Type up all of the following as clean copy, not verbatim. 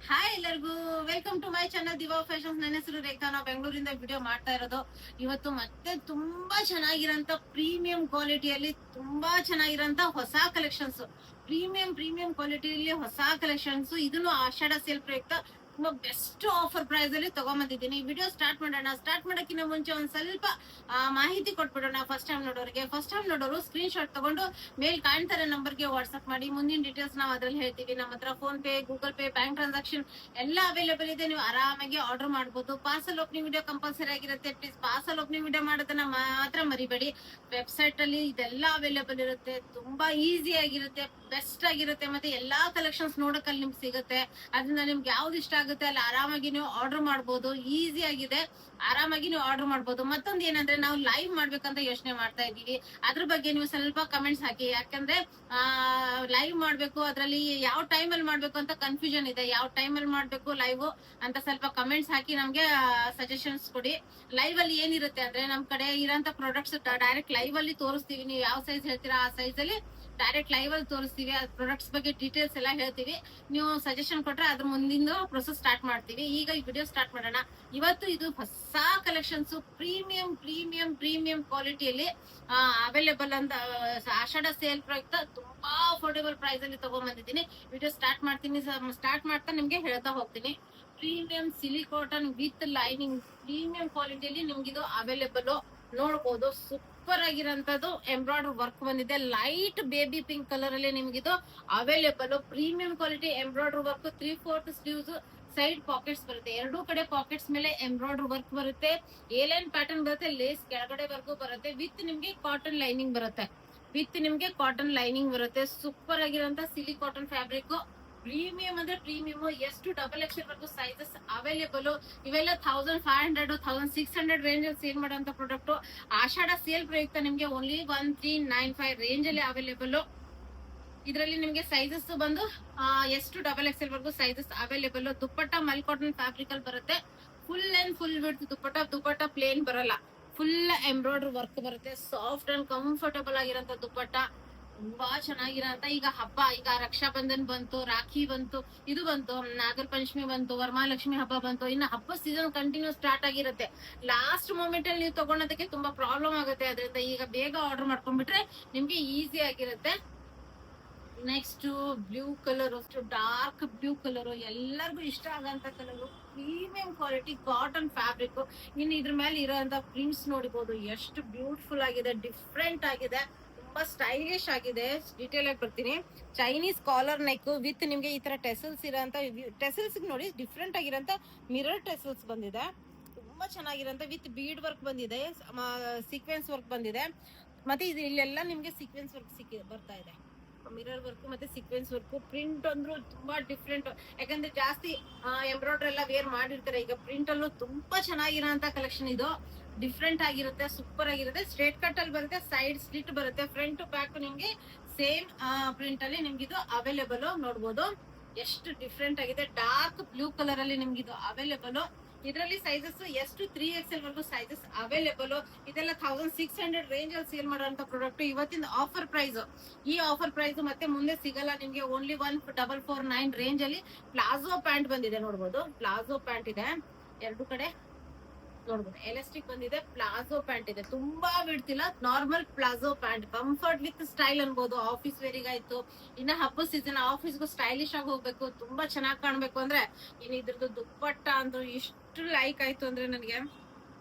Hi ಎಲ್ಲರಿಗೂ welcome to my channel Diva Fashions. ನನ್ನ ಹೆಸರು ರೇಖಾ. ನಾವು ಬೆಂಗಳೂರಿಂದ ವಿಡಿಯೋ ಮಾಡ್ತಾ ಇರೋದು. ಇವತ್ತು ಮತ್ತೆ ತುಂಬಾ ಚೆನ್ನಾಗಿರೋಂತ ಪ್ರೀಮಿಯಂ ಕ್ವಾಲಿಟಿಯಲ್ಲಿ ತುಂಬಾ ಚೆನ್ನಾಗಿರೋಂತ ಹೊಸ ಕಲೆಕ್ಷನ್ಸ್, ಪ್ರೀಮಿಯಂ ಕ್ವಾಲಿಟಿಯಲ್ಲಿ ಹೊಸ ಕಲೆಕ್ಷನ್ಸ್. ಇದನ್ನು ಆಷಾಢ ಸೇಲ್ ಪ್ರಯುಕ್ತ ತುಂಬಾ ಬೆಸ್ಟ್ ಆಫರ್ ಪ್ರೈಸ್ ಅಲ್ಲಿ ತಗೊಂಬಂದಿದ್ದೀನಿ. ಈ ವಿಡಿಯೋ ಸ್ಟಾರ್ಟ್ ಮಾಡೋಣ. ಸ್ಟಾರ್ಟ್ ಮಾಡೋಕ್ಕಿಂತ ಮುಂಚೆ ಒಂದ್ ಸ್ವಲ್ಪ ಮಾಹಿತಿ ಕೊಟ್ಬಿಡೋಣ. ಫಸ್ಟ್ ಟೈಮ್ ನೋಡೋರು ಸ್ಕ್ರೀನ್ ಶಾಟ್ ತಗೊಂಡು ಮೇಲ್ ಕಾಣ್ತಾರೆ ನಂಬರ್ಗೆ ವಾಟ್ಸ್ಆಪ್ ಮಾಡಿ. ಮುಂದಿನ ಡೀಟೇಲ್ಸ್ ನಾವು ಅದ್ರಲ್ಲಿ ಹೇಳ್ತೀವಿ. ನಮ್ಮ ಹತ್ರ phone pay, Google pay, bank transaction ಎಲ್ಲ ಅವೈಲೇಬಲ್ ಇದೆ. ನೀವು ಆರಾಮಾಗಿ ಆರ್ಡರ್ ಮಾಡಬಹುದು. ಪಾರ್ಸಲ್ ಓಪನಿಂಗ್ ವಿಡಿಯೋ ಕಂಪಲ್ಸರಿ ಆಗಿರುತ್ತೆ. ಪ್ಲೀಸ್ ಪಾರ್ಸಲ್ ಓಪನಿಂಗ್ ವಿಡಿಯೋ ಮಾಡೋದನ್ನ ಮಾತ್ರ ಮರಿಬೇಡಿ. ವೆಬ್ಸೈಟ್ ಅಲ್ಲಿ ಇದೆಲ್ಲ ಅವೈಲೇಬಲ್ ಇರುತ್ತೆ. ತುಂಬಾ ಈಸಿ ಆಗಿರುತ್ತೆ, ಬೆಸ್ಟ್ ಆಗಿರುತ್ತೆ. ಮತ್ತೆ ಎಲ್ಲಾ ಕಲೆಕ್ಷನ್ಸ್ ನೋಡಕ್ ನಿಮ್ಗೆ ಸಿಗುತ್ತೆ. ಅದರಿಂದ ನಿಮ್ಗೆ ಯಾವ್ದು ಇಷ್ಟ ಆಗುತ್ತೆ ಅಲ್ಲಿ ಆರಾಮಾಗಿ ನೀವು ಆರ್ಡರ್ ಮಾಡಬಹುದು. ಈಸಿ ಆಗಿದೆ, ಆರಾಮಾಗಿ ನೀವು ಆರ್ಡರ್ ಮಾಡಬಹುದು. ಮತ್ತೊಂದು ಏನಂದ್ರೆ, ನಾವು ಲೈವ್ ಮಾಡ್ಬೇಕಂತ ಯೋಚನೆ ಮಾಡ್ತಾ ಇದೀವಿ. ಅದ್ರ ಬಗ್ಗೆ ನೀವು ಸ್ವಲ್ಪ ಕಮೆಂಟ್ಸ್ ಹಾಕಿ. ಯಾಕಂದ್ರೆ ಲೈವ್ ಮಾಡ್ಬೇಕು, ಅದ್ರಲ್ಲಿ ಯಾವ ಟೈಮ್ ಅಲ್ಲಿ ಮಾಡ್ಬೇಕು ಅಂತ ಕನ್ಫ್ಯೂಷನ್ ಇದೆ. ಯಾವ ಟೈಮ್ ಅಲ್ಲಿ ಮಾಡ್ಬೇಕು ಲೈವ್ ಅಂತ ಸ್ವಲ್ಪ ಕಮೆಂಟ್ಸ್ ಹಾಕಿ ನಮ್ಗೆ ಸಜೆಷನ್ಸ್ ಕೊಡಿ. ಲೈವ್ ಅಲ್ಲಿ ಏನಿರುತ್ತೆ ಅಂದ್ರೆ, ನಮ್ ಕಡೆ ಇರೋಂತ ಪ್ರಾಡಕ್ಟ್ಸ್ ಡೈರೆಕ್ಟ್ ಲೈವ್ ಅಲ್ಲಿ ತೋರಿಸ್ತೀವಿ. ನೀವು ಯಾವ ಸೈಜ್ ಹೇಳ್ತೀರಾ ಆ ಸೈಜ್ ಅಲ್ಲಿ ಡೈರೆಕ್ಟ್ ಲೈವ್ ಅಲ್ಲಿ ತೋರಿಸ್ತೀವಿ. ಆ ಪ್ರಾಡಕ್ಟ್ಸ್ ಬಗ್ಗೆ ಡೀಟೇಲ್ಸ್ ಎಲ್ಲ ಹೇಳ್ತೀವಿ. ನೀವು ಸಜೆಷನ್ ಕೊಟ್ರೆ ಅದ್ರ ಮುಂದಿನ ಪ್ರೊಸೆಸ್ ಸ್ಟಾರ್ಟ್ ಮಾಡ್ತೀವಿ. ಈಗ ಈ ವಿಡಿಯೋ ಸ್ಟಾರ್ಟ್ ಮಾಡೋಣ. ಇವತ್ತು ಇದು ಹೊಸ ಕಲೆಕ್ಷನ್ಸ್ ಪ್ರೀಮಿಯಂ ಕ್ವಾಲಿಟಿಯಲ್ಲಿ ಅವೈಲೇಬಲ್ ಅಂತ ಆಷಾಢ ಸೇಲ್ ಪ್ರಯುಕ್ತ ತುಂಬಾ ಅಫೋರ್ಡೇಬಲ್ ಪ್ರೈಸ್ ಅಲ್ಲಿ ತಗೊಂಡ್ಬಂದಿದ್ದೀನಿ. ವಿಡಿಯೋ ಸ್ಟಾರ್ಟ್ ಮಾಡ್ತೀನಿ. ಸ್ಟಾರ್ಟ್ ಮಾಡ್ತಾ ನಿಮ್ಗೆ ಹೇಳ್ತಾ ಹೋಗ್ತೀನಿ. ಪ್ರೀಮಿಯಂ ಸಿಲಿ ಕಾಟನ್ ವಿತ್ ಲೈನಿಂಗ್ ಪ್ರೀಮಿಯಂ ಕ್ವಾಲಿಟಿಯಲ್ಲಿ ನಿಮ್ಗೆ ಇದು ಅವೈಲೇಬಲ್ ನೋಡ್ಬೋದು. ಸೂಪರ್ ಆಗಿರೋಂಥದ್ದು ಎಂಬ್ರಾಯ್ಡರಿ ವರ್ಕ್ ಬಂದಿದೆ. ಲೈಟ್ ಬೇಬಿ ಪಿಂಕ್ ಕಲರ್ ಅಲ್ಲಿ ನಿಮ್ಗೆ ಇದು available. Premium quality embroidery work, 3/4 sleeves, side pockets ಬರುತ್ತೆ. ಎರಡೂ ಕಡೆ ಪಾಕೆಟ್ಸ್ ಮೇಲೆ ಎಂಬ್ರಾಯ್ಡರಿ ವರ್ಕ್ ಬರುತ್ತೆ. ಏಲೈನ್ ಪ್ಯಾಟರ್ನ್ ಬರುತ್ತೆ. ಲೇಸ್ ಕೆಳಗಡೆ ವರ್ಗೂ ಬರುತ್ತೆ. ವಿತ್ ನಿಮ್ಗೆ ಕಾಟನ್ ಲೈನಿಂಗ್ ಬರುತ್ತೆ. ಸೂಪರ್ ಆಗಿರೋಂತ ಸಿಲಿ ಕಾಟನ್ ಫ್ಯಾಬ್ರಿಕ್. ಪ್ರೀಮಿಯಂ ಅಂದ್ರೆ ಪ್ರೀಮಿಯಂ. ಎಷ್ಟು XXL ವರೆಗೂ ಸೈಜಸ್ ಅವೈಲೇಬಲ್. ಇವೆಲ್ಲ 1500 1600 ರೇಂಜ್ ಅಲ್ಲಿ ಸೇಲ್ ಮಾಡುವಂತ ಪ್ರಾಡಕ್ಟ್. ಆಷಾಢ ಸೇಲ್ ಪ್ರಯುಕ್ತ ನಿಮ್ಗೆ ಓನ್ಲಿ 1395 ರೇಂಜ್ ಅಲ್ಲಿ ಅವೈಲೇಬಲ್. ಇದರಲ್ಲಿ ನಿಮ್ಗೆ ಸೈಜಸ್ ಬಂದು ಎಷ್ಟು XXL ವರೆಗೂ ಸೈಜಸ್ ಅವೈಲೇಬಲ್. ದುಪ್ಪಟ್ಟ ಮಲ್ ಕಾಟನ್ ಫ್ಯಾಬ್ರಿಕ್ ಅಲ್ಲಿ ಬರುತ್ತೆ. ಫುಲ್ ಅಂಡ್ ಫುಲ್ ಬಿಡ್ತು ದುಪ್ಪಟ್ಟ ಪ್ಲೇನ್ ಬರಲ್ಲ. ಫುಲ್ ಎಂಬ್ರಾಯ್ಡರಿ ವರ್ಕ್ ಬರುತ್ತೆ. ಸಾಫ್ಟ್ ಅಂಡ್ ಕಂಫರ್ಟಬಲ್ ಆಗಿರೋಂತ ದುಪ್ಪಟ್ಟ. ತುಂಬಾ ಚೆನ್ನಾಗಿರೋಂತ. ಈಗ ರಕ್ಷಾ ಬಂಧನ್ ಬಂತು, ರಾಖಿ ಬಂತು, ಇದು ಬಂತು, ನಾಗರ ಪಂಚಮಿ ಬಂತು, ವರಮಹಾಲಕ್ಷ್ಮಿ ಹಬ್ಬ ಬಂತು. ಇನ್ನು ಹಬ್ಬ ಸೀಸನ್ ಕಂಟಿನ್ಯೂ ಸ್ಟಾರ್ಟ್ ಆಗಿರುತ್ತೆ. ಲಾಸ್ಟ್ ಮೂಮೆಂಟ್ ಅಲ್ಲಿ ನೀವು ತಗೊಳೋದಕ್ಕೆ ತುಂಬಾ ಪ್ರಾಬ್ಲಮ್ ಆಗುತ್ತೆ. ಅದರಿಂದ ಈಗ ಬೇಗ ಆರ್ಡರ್ ಮಾಡ್ಕೊಂಡ್ಬಿಟ್ರೆ ನಿಮ್ಗೆ ಈಸಿ ಆಗಿರುತ್ತೆ. ನೆಕ್ಸ್ಟ್ ಬ್ಲೂ ಕಲರ್, ಅಷ್ಟು ಡಾರ್ಕ್ ಬ್ಲೂ ಕಲರ್, ಎಲ್ಲರಿಗೂ ಇಷ್ಟ ಆಗಂತ colour. Premium quality cotton fabric. ಇನ್ನು ಇದ್ರ ಮೇಲೆ ಇರೋಂತ ಪ್ರಿಂಟ್ಸ್ ನೋಡಿಬಹುದು. ಎಷ್ಟು ಬ್ಯೂಟಿಫುಲ್ ಆಗಿದೆ, ಡಿಫ್ರೆಂಟ್ ಆಗಿದೆ, ತುಂಬಾ ಸ್ಟೈಲಿಶ್ ಆಗಿದೆ. ಡೀಟೇಲ್ ಆಗಿ ಬರ್ತೀನಿ. ಚೈನೀಸ್ ಕಾಲರ್ ನೆಕ್ ವಿತ್ ನಿಮ್ಗೆ ಈ ತರ ಟೆಸಲ್ಸ್ ಇರೋಂತ ಟೆಸಲ್ಸ್ ನೋಡಿ, ಡಿಫ್ರೆಂಟ್ ಆಗಿರೋಂತ ಮಿರರ್ ಟೆಸಲ್ಸ್ ಬಂದಿದೆ. ತುಂಬಾ ಚೆನ್ನಾಗಿರೋಂತ ವಿತ್ ಬೀಡ್ ವರ್ಕ್ ಬಂದಿದೆ, ಸೀಕ್ವೆನ್ಸ್ ವರ್ಕ್ ಬಂದಿದೆ. ಮತ್ತೆ ಇದು ಇಲ್ಲೆಲ್ಲ ನಿಮ್ಗೆ ಸೀಕ್ವೆನ್ಸ್ ವರ್ಕ್ ಬರ್ತಾ ಇದೆ. ಮಿರರ್ ವರ್ಕ್ ಮತ್ತೆ ಸೀಕ್ವೆನ್ಸ್ ವರ್ಕ್. ಪ್ರಿಂಟ್ ಅಂದ್ರೂ ತುಂಬಾ ಡಿಫ್ರೆಂಟ್. ಯಾಕಂದ್ರೆ ಜಾಸ್ತಿ ಎಂಬ್ರಾಯ್ಡರಿ ಎಲ್ಲ ವೇರ್ ಮಾಡಿರ್ತಾರೆ. ಈಗ ಪ್ರಿಂಟ್ ಅಲ್ಲೂ ತುಂಬಾ ಚೆನ್ನಾಗಿರೋಂತ ಕಲೆಕ್ಷನ್ ಇದು. ಡಿಫ್ರೆಂಟ್ ಆಗಿರುತ್ತೆ, ಸೂಪರ್ ಆಗಿರುತ್ತೆ. ಸ್ಟ್ರೇಟ್ ಕಟ್ ಅಲ್ಲಿ ಬರುತ್ತೆ, ಸೈಡ್ ಸ್ಲಿಟ್ ಬರುತ್ತೆ. ಫ್ರಂಟ್ ಬ್ಯಾಕ್ ನಿಮ್ಗೆ ಸೇಮ್ ಪ್ರಿಂಟ್ ಅಲ್ಲಿ ನಿಮ್ಗೆ ಇದು ಅವೈಲೇಬಲ್. ನೋಡ್ಬೋದು ಎಷ್ಟು ಡಿಫ್ರೆಂಟ್ ಆಗಿದೆ. ಡಾರ್ಕ್ ಬ್ಲೂ ಕಲರ್ ಅಲ್ಲಿ ನಿಮ್ಗೆ ಇದು ಅವೈಲೇಬಲ್. ಇದರಲ್ಲಿ ಸೈಜಸ್ ಎಷ್ಟು 3XL ವರೆಗೂ ಸೈಜಸ್ ಅವೈಲೇಬಲ್. ಇದೆಲ್ಲ 1600 ರೇಂಜ್ ಅಲ್ಲಿ ಸೇಲ್ ಮಾಡುವಂತ ಪ್ರಾಡಕ್ಟ್. ಇವತ್ತಿನ ಆಫರ್ ಪ್ರೈಸ್. ಈ ಆಫರ್ ಪ್ರೈಸ್ ಮತ್ತೆ ಮುಂದೆ ಸಿಗಲ್ಲ ನಿಮ್ಗೆ. ಓನ್ಲಿ 1449 ರೇಂಜ್ ಅಲ್ಲಿ ಪ್ಲಾಜೋ ಪ್ಯಾಂಟ್ ಬಂದಿದೆ. ನೋಡ್ಬೋದು ಪ್ಲಾಜೋ ಪ್ಯಾಂಟ್ ಇದೆ. ಎರಡು ಕಡೆ ನೋಡ್ಬೋದು ಎಲಾಸ್ಟಿಕ್ ಬಂದಿದೆ. ಪ್ಲಾಜೋ ಪ್ಯಾಂಟ್ ಇದೆ. ತುಂಬಾ ಬಿಡ್ತಿಲ್ಲ, normal palazzo pant. Comfort with style ಅನ್ಬೋದು. ಆಫೀಸ್ ವೇರಿಗೆ ಆಯ್ತು, ಇನ್ನ ಹಬ್ಬ ಸೀಸನ್ ಆಫೀಸ್ಗೂ ಸ್ಟೈಲಿಶ್ ಆಗಿ ಹೋಗ್ಬೇಕು, ತುಂಬಾ ಚೆನ್ನಾಗಿ ಕಾಣ್ಬೇಕು ಅಂದ್ರೆ ಇನ್ನು ಇದ್ರದ್ದು ದುಪ್ಪಟ್ಟ ಅಂದ್ರೆ ಇಷ್ಟು ಲೈಕ್ ಆಯ್ತು ಅಂದ್ರೆ ನನಗೆ.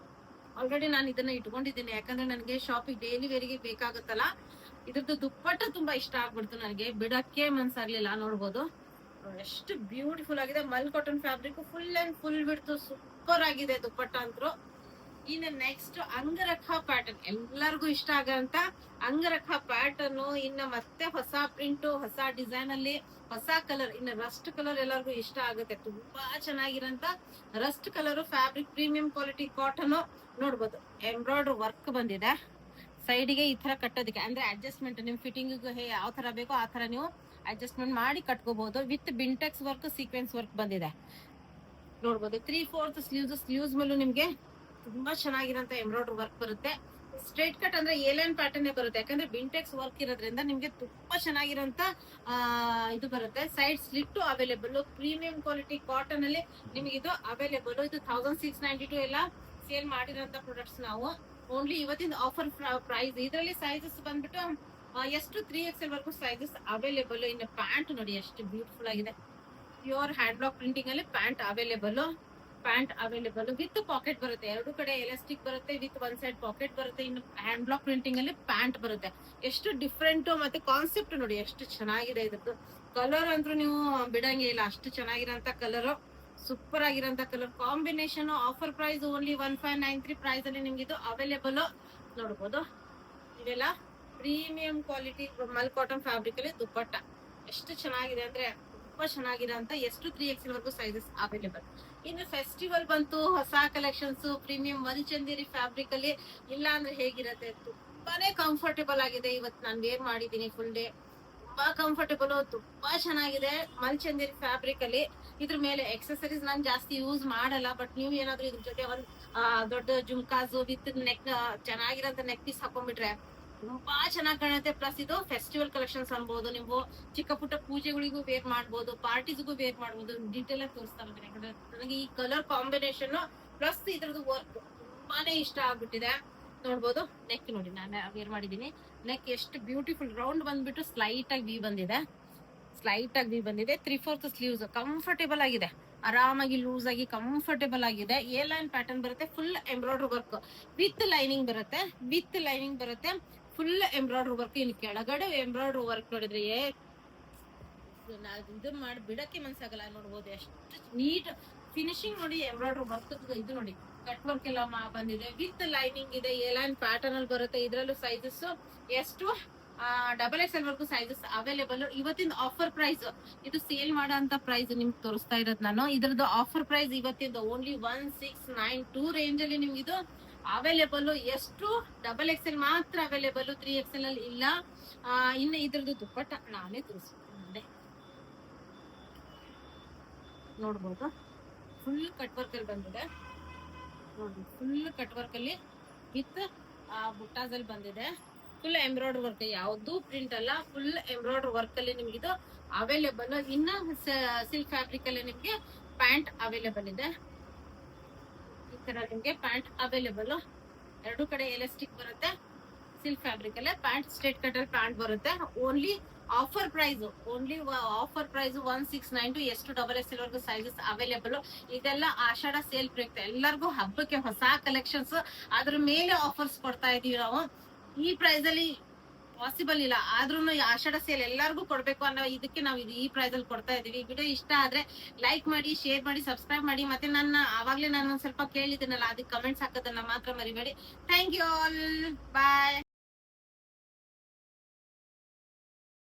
ಆಲ್ರೆಡಿ ನಾನು ಇದನ್ನ ಇಟ್ಕೊಂಡಿದ್ದೀನಿ. ಯಾಕಂದ್ರೆ ನನಗೆ ಶಾಪಿಂಗ್ ಡೈಲಿ ವೇರಿಗೆ ಬೇಕಾಗುತ್ತಲ್ಲ. ಇದ್ರದ್ದು ದುಪ್ಪಟ್ಟ ತುಂಬಾ ಇಷ್ಟ ಆಗ್ಬಿಡ್ತು ನನಗೆ, ಬಿಡಕ್ಕೆ ಮನ್ಸಾಗ್ಲಿಲ್ಲ. ನೋಡ್ಬೋದು ಎಷ್ಟು ಬ್ಯೂಟಿಫುಲ್ ಆಗಿದೆ. ಮಲ್ cotton fabric, full and full ಬಿಡ್ತು. ಸೂಪರ್ ಆಗಿದೆ ದುಪ್ಪಟ್ಟ ಅಂತೂ. ಇನ್ನು ನೆಕ್ಸ್ಟ್ ಅಂಗರಖಾ ಪ್ಯಾಟರ್ನ್, ಎಲ್ಲರಿಗೂ ಇಷ್ಟ ಆಗಂತ ಅಂಗರಖಾ ಪ್ಯಾಟರ್ನ್. ಇನ್ನು ಮತ್ತೆ ಹೊಸ ಪ್ರಿಂಟ್, ಹೊಸ ಡಿಸೈನ್ ಅಲ್ಲಿ, ಹೊಸ ಕಲರ್. ಇನ್ನು ರಸ್ಟ್ ಕಲರ್ ಎಲ್ಲರಿಗೂ ಇಷ್ಟ ಆಗುತ್ತೆ. ತುಂಬಾ ಚೆನ್ನಾಗಿರಂತ rust colour fabric. Premium quality cotton. ನೋಡ್ಬೋದು ಎಂಬ್ರಾಯ್ಡರಿ ವರ್ಕ್ ಬಂದಿದೆ. ಸೈಡ್ಗೆ ಈ ತರ ಕಟ್ಟೋದಕ್ಕೆ ಅಂದ್ರೆ ಅಡ್ಜಸ್ಟ್ಮೆಂಟ್ ನಿಮ್ ಫಿಟ್ಟಿಂಗ್ ಯಾವ ತರ ಬೇಕೋ ಆ ತರ ನೀವು ಅಡ್ಜಸ್ಟ್ಮೆಂಟ್ ಮಾಡಿ ಕಟ್ಕೋಬಹುದು. ವಿತ್ ಬಿಂಟೆಕ್ಸ್ ವರ್ಕ್, ಸೀಕ್ವೆನ್ಸ್ ವರ್ಕ್ ಬಂದಿದೆ. ನೋಡ್ಬೋದು 3/4 ಸ್ಲೀವ್ಸ್ ಮೇಲೂ ನಿಮ್ಗೆ ತುಂಬಾ ಚೆನ್ನಾಗಿರೋಂತ ಎಂಬ್ರಾಯ್ಡರಿ ವರ್ಕ್ ಬರುತ್ತೆ. ಸ್ಟ್ರೈಟ್ ಕಟ್ ಅಂದ್ರೆ ಏಲೈನ್ ಪ್ಯಾಟರ್ನ್ ಬರುತ್ತೆ, ಯಾಕಂದ್ರೆ ಬಿಂಟೆಕ್ಸ್ ವರ್ಕ್ ಇರೋದ್ರಿಂದ ನಿಮ್ಗೆ ತುಂಬಾ ಚೆನ್ನಾಗಿರೋಂತ ಇದು ಬರುತ್ತೆ. Side slit available, premium quality cotton ಅಲ್ಲಿ ನಿಮ್ಗೆ ಇದು ಅವೈಲೇಬಲ್. ಇದು 1692 ಎಲ್ಲ ಸೇಲ್ ಮಾಡಿರೋಂತ ಪ್ರಾಡಕ್ಟ್ಸ್ ನಾವು. ಓನ್ಲಿ ಇವತ್ತಿನ ಆಫರ್ ಪ್ರೈಸ್. ಇದರಲ್ಲಿ ಸೈಜಸ್ ಬಂದ್ಬಿಟ್ಟು ಎಷ್ಟು 3XL ವರ್ಗು ಸೈಜಸ್ ಅವೈಲೇಬಲ್. ಇನ್ನು ಪ್ಯಾಂಟ್ ನೋಡಿ ಎಷ್ಟು ಬ್ಯೂಟಿಫುಲ್ ಆಗಿದೆ, ಪ್ಯೂರ್ ಹ್ಯಾಂಡ್ ಬ್ಲಾಕ್ ಪ್ರಿಂಟಿಂಗ್ ಅಲ್ಲಿ ಪ್ಯಾಂಟ್ ಅವೈಲೇಬಲ್ ವಿತ್ ಪಾಕೆಟ್ ಬರುತ್ತೆ. ಎರಡು ಕಡೆ ಎಲಾಸ್ಟಿಕ್ ಬರುತ್ತೆ, ವಿತ್ ಒನ್ ಸೈಡ್ ಪಾಕೆಟ್ ಬರುತ್ತೆ. ಇನ್ನು ಹ್ಯಾಂಡ್ ಬ್ಲಾಕ್ ಪ್ರಿಂಟಿಂಗ್ ಅಲ್ಲಿ ಪ್ಯಾಂಟ್ ಬರುತ್ತೆ. ಎಷ್ಟು ಡಿಫ್ರೆಂಟ್ ಮತ್ತೆ ಕಾನ್ಸೆಪ್ಟ್ ನೋಡಿ ಎಷ್ಟು ಚೆನ್ನಾಗಿದೆ. ಇದ್ರದ್ದು ಕಲರ್ ಅಂದ್ರೂ ನೀವು ಬಿಡಂಗೆ ಇಲ್ಲ, ಅಷ್ಟು ಚೆನ್ನಾಗಿರೋಂತ ಕಲರ್, ಸೂಪರ್ ಆಗಿರೋಂತ colour combination. Offer price only 1593 price ಅಲ್ಲಿ ನಿಮ್ಗೆ ಇದು ಅವೈಲೇಬಲ್ ನೋಡಬಹುದು. ಇವೆಲ್ಲ ಪ್ರೀಮಿಯಂ ಕ್ವಾಲಿಟಿ ಮಲ್ ಕಾಟನ್ ಫ್ಯಾಬ್ರಿಕ್ ಅಲ್ಲಿ ದುಪ್ಪಟ್ಟ ಎಷ್ಟು ಚೆನ್ನಾಗಿದೆ ಅಂದ್ರೆ ತುಂಬಾ ಚೆನ್ನಾಗಿದೆ ಅಂತ. ಎಷ್ಟು 3XL ವರ್ಗು ಸೈಜಸ್ ಅವೈಲೇಬಲ್. ಇನ್ನು ಫೆಸ್ಟಿವಲ್ ಬಂತು, ಹೊಸ ಕಲೆಕ್ಷನ್ಸ್ ಪ್ರೀಮಿಯಂ ಮಲ್ಚಂದೇರಿ ಫ್ಯಾಬ್ರಿಕ್ ಅಲ್ಲಿ ಇಲ್ಲ ಅಂದ್ರೆ ಹೇಗಿರತ್ತೆ. ತುಂಬಾನೇ ಕಂಫರ್ಟೇಬಲ್ ಆಗಿದೆ. ಇವತ್ತು ನಾನು ವೇರ್ ಮಾಡಿದೀನಿ ಫುಲ್ ಡೇ, ತುಂಬಾ ಕಂಫರ್ಟೇಬಲ್, ತುಂಬಾ ಚೆನ್ನಾಗಿದೆ ಮಲ್ಚಂದೇರಿ ಫ್ಯಾಬ್ರಿಕ್ ಅಲ್ಲಿ. ಇದ್ರ ಮೇಲೆ ಎಕ್ಸೆಸರೀಸ್ ನಾನು ಜಾಸ್ತಿ ಯೂಸ್ ಮಾಡಲ್ಲ, ಬಟ್ ನೀವು ಏನಾದ್ರು ಇದ್ರ ಜೊತೆ ಒಂದ್ ದೊಡ್ಡ ಜುಮ್ಕಾಸ್ ವಿತ್ ನೆಕ್ ಚೆನ್ನಾಗಿರೋಂತ ನೆಕ್ ಪೀಸ್ ಹಾಕೊಂಡ್ಬಿಟ್ರೆ ತುಂಬಾ ಚೆನ್ನಾಗಿ ಕಾಣುತ್ತೆ. ಪ್ಲಸ್ ಇದು ಫೆಸ್ಟಿವಲ್ ಕಲೆಕ್ಷನ್ಸ್ ಅನ್ಬೋದು, ನೀವು ಚಿಕ್ಕ ಪುಟ್ಟ ಪೂಜೆಗಳಿಗೂ ವೇರ್ ಮಾಡ್ಬೋದು, ಪಾರ್ಟೀಸ್ಗೂ ವೇರ್ ಮಾಡ್ಬೋದು. ಡೀಟೇಲ್ ಆಗಿ ತೋರಿಸ್ತಾ ಇದ್ದೀನಿ ಯಾಕಂದ್ರೆ ನನಗೆ ಈ ಕಲರ್ ಕಾಂಬಿನೇಷನ್ ಪ್ಲಸ್ ಇದ್ರದ್ದು ವರ್ಕ್ ತುಂಬಾನೇ ಇಷ್ಟ ಆಗ್ಬಿಟ್ಟಿದೆ. ನೋಡ್ಬೋದು ನೆಕ್ ನೋಡಿ, ನಾನು ವೇರ್ ಮಾಡಿದೀನಿ. ನೆಕ್ ಎಷ್ಟು ಬ್ಯೂಟಿಫುಲ್ ರೌಂಡ್ ಬಂದ್ಬಿಟ್ಟು ಸ್ಲೈಟ್ ಆಗಿ ವಿ ಬಂದಿದೆ, 3/4 ಸ್ಲೀವ್ಸ್ ಕಂಫರ್ಟೇಬಲ್ ಆಗಿದೆ, ಆರಾಮಾಗಿ ಲೂಸ್ ಆಗಿ ಕಂಫರ್ಟೇಬಲ್ ಆಗಿದೆ. ಎ ಲೈನ್ ಪ್ಯಾಟರ್ನ್ ಬರುತ್ತೆ, full embroidery work with lining ಬರುತ್ತೆ, ಫುಲ್ ಎಂಬ್ರಾಯ್ಡ್ರಿ ವರ್ಕ್. ಇನ್ನು ಕೆಳಗಡೆ ಎಂಬ್ರಾಯ್ಡ್ರಿ ವರ್ಕ್ ನೋಡಿದ್ರೆ ಇದು ಮಾಡಿ ಬಿಡಕ್ಕೆ ಮನ್ಸಾಗಲ್ಲ. ನೋಡ್ಬೋದು ಎಷ್ಟು ನೀಟ್ ಫಿನಿಶಿಂಗ್ ನೋಡಿ, ಎಂಬ್ರಾಯ್ಡ್ರಿ ವರ್ಕ್ ಇದು ನೋಡಿ, ಕಟ್ ವರ್ಕ್ ಎಲ್ಲ ಬಂದಿದೆ, ವಿತ್ ಲೈನಿಂಗ್ ಇದೆ. ಎ ಲೈನ್ ಪ್ಯಾಟರ್ನ್ ಅಲ್ಲಿ ಬರುತ್ತೆ. ಇದ್ರಲ್ಲೂ ಸೈಜಸ್ ಎಷ್ಟು XXL ವರ್ಗು ಸೈಜಸ್ ಅವೈಲೇಬಲ್. ಇವತ್ತಿನ ಆಫರ್ ಪ್ರೈಸ್, ಇದು ಸೇಲ್ ಮಾಡೋ ಅಂತ ಪ್ರೈಸ್ ನಿಮ್ಗೆ ತೋರಿಸ್ತಾ ಇರೋದು ನಾನು. ಇದ್ರದ್ದು ಆಫರ್ ಪ್ರೈಸ್ ಇವತ್ತಿಂದ ಓನ್ಲಿ 1692 ರೇಂಜ್ ಅಲ್ಲಿ ನಿಮ್ಗೆ ಇದು ಅವೈಲೇಬಲ್. ಎಷ್ಟು XXL ಮಾತ್ರ ಅವೈಲೇಬಲ್, 3XL ಅಲ್ಲಿ ಇಲ್ಲ. ಇನ್ನು ಇದ್ರದ್ದು ದುಪ್ಪಟ್ಟ ನಾನೇ ತೋರಿಸ್ತೀನಿ, ನೋಡ್ಬೋದು. ಫುಲ್ ಕಟ್ ವರ್ಕ್ ಅಲ್ಲಿ ಬಂದಿದೆ ನೋಡಿ, ಫುಲ್ ಕಟ್ ವರ್ಕ್ ಅಲ್ಲಿ ವಿತ್ ಬುಟ್ಟಾಸ್ ಅಲ್ಲಿ ಬಂದಿದೆ. ಫುಲ್ ಎಂಬ್ರಾಯ್ಡ್ರಿ ವರ್ಕ್, ಯಾವ್ದು ಪ್ರಿಂಟ್ ಅಲ್ಲ, ಫುಲ್ ಎಂಬ್ರಾಯ್ಡ್ರಿ ವರ್ಕ್ ಅಲ್ಲಿ ನಿಮ್ಗೆ ಇದು ಅವೈಲೇಬಲ್. ಇನ್ನ ಸಿಲ್ಕ್ ಫ್ಯಾಬ್ರಿಕ್ ಅಲ್ಲಿ ನಿಮ್ಗೆ ಪ್ಯಾಂಟ್ ಅವೈಲೇಬಲ್ ಇದೆ. ಈ ತರ ನಿಮ್ಗೆ ಪ್ಯಾಂಟ್ ಅವೈಲೇಬಲ್, ಎರಡು ಕಡೆ ಎಲಾಸ್ಟಿಕ್ ಬರುತ್ತೆ. ಸಿಲ್ಕ್ ಫ್ಯಾಬ್ರಿಕ್ ಅಲ್ಲೇ ಪ್ಯಾಂಟ್, ಸ್ಟ್ರೇಟ್ ಕಟ್ ಅಲ್ಲಿ ಪ್ಯಾಂಟ್ ಬರುತ್ತೆ. Only offer price 1692. ಎಷ್ಟು XXL ವರ್ಗು ಸೈಜಸ್ ಅವೈಲೇಬಲ್. ಇದೆಲ್ಲ ಆಷಾಢ ಸೇಲ್ ಪ್ರಯುಕ್ತ, ಎಲ್ಲರಿಗೂ ಹಬ್ಬಕ್ಕೆ ಹೊಸ ಕಲೆಕ್ಷನ್ಸ್, ಅದ್ರ ಮೇಲೆ ಆಫರ್ಸ್ ಕೊಡ್ತಾ ಇದೀವಿ ನಾವು. ಈ ಪ್ರೈಸ್ ಅಲ್ಲಿ ಪಾಸಿಬಲ್ ಇಲ್ಲ, ಆದ್ರೂ ಆಷಾಢ ಸೇಲ್ ಎಲ್ಲರಿಗೂ ಕೊಡ್ಬೇಕು ಅನ್ನೋ ಇದಕ್ಕೆ ನಾವು ಈ ಪ್ರೈಸ್ ಅಲ್ಲಿ ಕೊಡ್ತಾ ಇದೀವಿ. ವಿಡಿಯೋ ಇಷ್ಟ ಆದ್ರೆ ಲೈಕ್ ಮಾಡಿ, ಶೇರ್ ಮಾಡಿ, ಸಬ್ಸ್ಕ್ರೈಬ್ ಮಾಡಿ. ಮತ್ತೆ ಆವಾಗ್ಲೇ ನಾನು ಸ್ವಲ್ಪ ಕೇಳಿದ್ದೀನಲ್ಲ, ಅದಕ್ಕೆ ಕಮೆಂಟ್ಸ್ ಹಾಕೋದನ್ನ ಮಾತ್ರ ಮರಿಬೇಡಿ. Thank you all, bye.